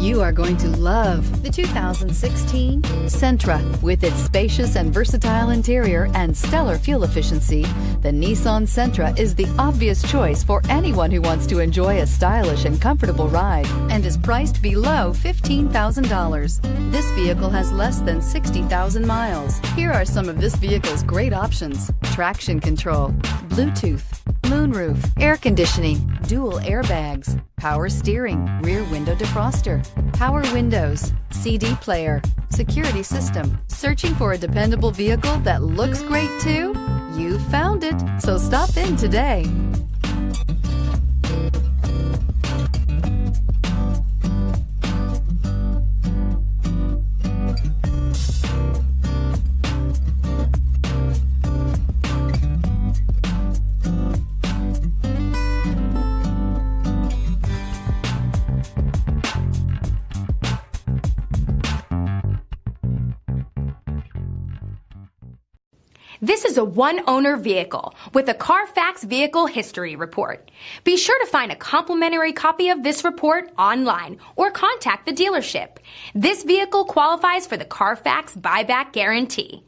You are going to love the 2016 Sentra. With its spacious and versatile interior and stellar fuel efficiency, the Nissan Sentra is the obvious choice for anyone who wants to enjoy a stylish and comfortable ride and is priced below $15,000. This vehicle has less than 60,000 miles. Here are some of this vehicle's great options: traction control, Bluetooth, moonroof, air conditioning, dual airbags, power steering, rear window defroster, power windows, CD player, security system. Searching for a dependable vehicle that looks great too? You found it, so stop in today. This is a one-owner vehicle with a Carfax Vehicle History Report. Be sure to find a complimentary copy of this report online or contact the dealership. This vehicle qualifies for the Carfax Buyback Guarantee.